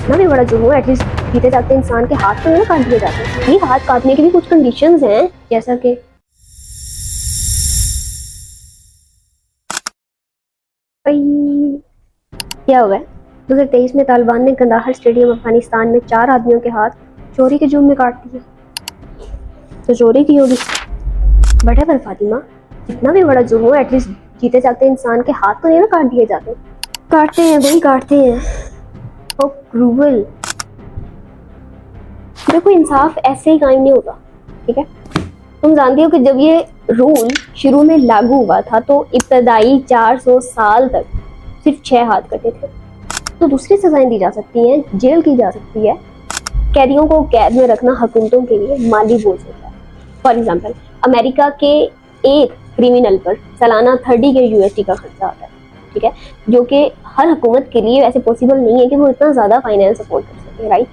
कितना भी बड़ा जुर्म हो, एटलीस्ट जीते जागते इंसान के हाथ तो नहीं काट दिए जाते हैं। ये हाथ काटने की भी कुछ कंडीशंस हैं, जैसा कि क्या हुआ है 2023 में तालिबान ने कंदाहार स्टेडियम अफगानिस्तान में 4 आदमियों के हाथ चोरी के जुर्म में काट दिए। तो चोरी की होगी, वटेवर फातिमा, जितना भी बड़ा जुर्म हो, एटलीस्ट जीते जागते इंसान के हाथ तो नहीं ना काट दिए जाते। काटते हैं भाई, काटते हैं। ओ क्रूवल। देखो, इंसाफ ऐसे ही कायम नहीं होगा, ठीक है। तुम जानती हो कि जब ये रूल शुरू में लागू हुआ था तो इब्तदाई 400 साल तक सिर्फ 6 हाथ कटे थे। तो दूसरी सजाएं दी जा सकती हैं, जेल की जा सकती है। कैदियों को कैद में रखना हुकूमतों के लिए माली बोझ होता है। फॉर एग्जाम्पल, अमेरिका के एक क्रिमिनल पर सालाना 30 के यूएसडी का खर्चा आता है, ठीक है, जो कि हर हुकूमत के लिए ऐसे पॉसिबल नहीं है कि वो इतना ज़्यादा फाइनेंस सपोर्ट कर सके, राइट।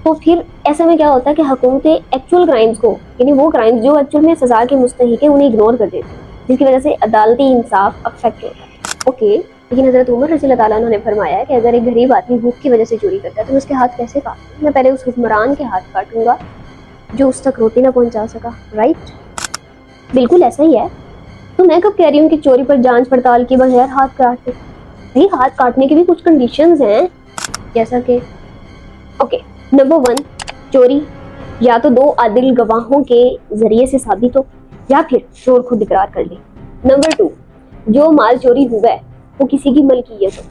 तो फिर ऐसे में क्या होता है कि हुकूमतें एक्चुअल क्राइम्स को, यानी वो क्राइम्स जो एक्चुअल में सजा के मुस्तहिक है, उन्हें इग्नोर कर देती है, जिसकी वजह से अदालती इंसाफ अफेक्ट होता है। ओके, लेकिन हज़रत उमर रज़ियल्लाहु ताला अन्हु ने फरमाया कि अगर एक गरीब आदमी भूख की वजह से चोरी करता है तो मैं उसके हाथ कैसे काटूं? मैं पहले उस हुक्मरान के हाथ काटूंगा जो उस तक रोटी ना पहुंचा सका, राइट। बिल्कुल ऐसा ही है। तो मैं कब कह रही हूँ कि चोरी पर जांच पड़ताल के बगैर हाथ काटते? ये हाथ काटने की भी कुछ कंडीशंस हैं, जैसा कि ओके, नंबर 1, चोरी या तो 2 आदिल गवाहों के जरिए से साबित हो या फिर चोर खुद इकरार कर ले। नंबर 2, जो माल चोरी हुआ है वो किसी की मलकियत हो।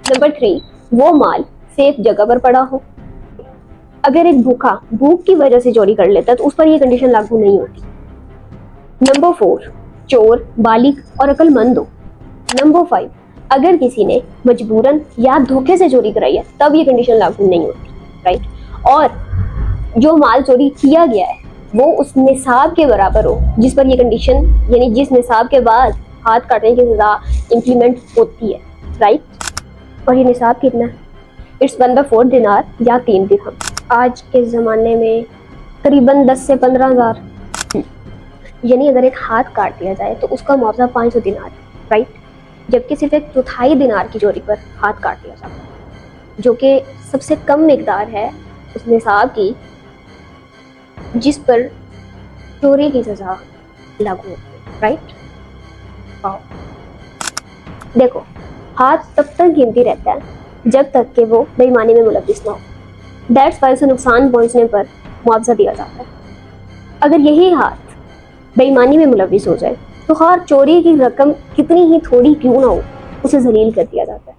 नंबर 3, वो माल सेफ जगह पर पड़ा हो। अगर एक भूखा भूख की वजह से चोरी कर लेता है तो उस पर ये कंडीशन लागू नहीं होती। नंबर 4, चोर बालिग और अक्लमंद हो। नंबर 5, अगर किसी ने मजबूरन या धोखे से चोरी कराई है तब ये कंडीशन लागू नहीं होती, राइट। और जो माल चोरी किया गया है वो उस निसाब के बराबर हो जिस पर ये कंडीशन, यानी जिस निसाब के बाद हाथ काटने की सजा इम्प्लीमेंट होती है, राइट। और ये निसाब कितना है? इट्स 1/4 दिनार या 3 दिरहम। आज के ज़माने में करीबन 10 से 15,000, यानी अगर एक हाथ काट दिया जाए तो उसका मुआवजा 500 दिनार, राइट। जबकि सिर्फ एक चौथाई दिनार की चोरी पर हाथ काट दिया जाता है, जो कि सबसे कम मिकदार है उस निसाब की जिस पर चोरी की सजा लागू होती है, राइट। देखो, हाथ तब तक गिनती रहता है जब तक कि वो बेईमानी में मुलव्विस ना हो। दैट्स वाई उसे नुकसान पहुंचने पर मुआवजा दिया जाता है। अगर यही हाथ बेईमानी में मुलव्विस हो जाए तो हर चोरी की रकम कितनी ही थोड़ी क्यों ना हो, उसे जलील कर दिया जाता है।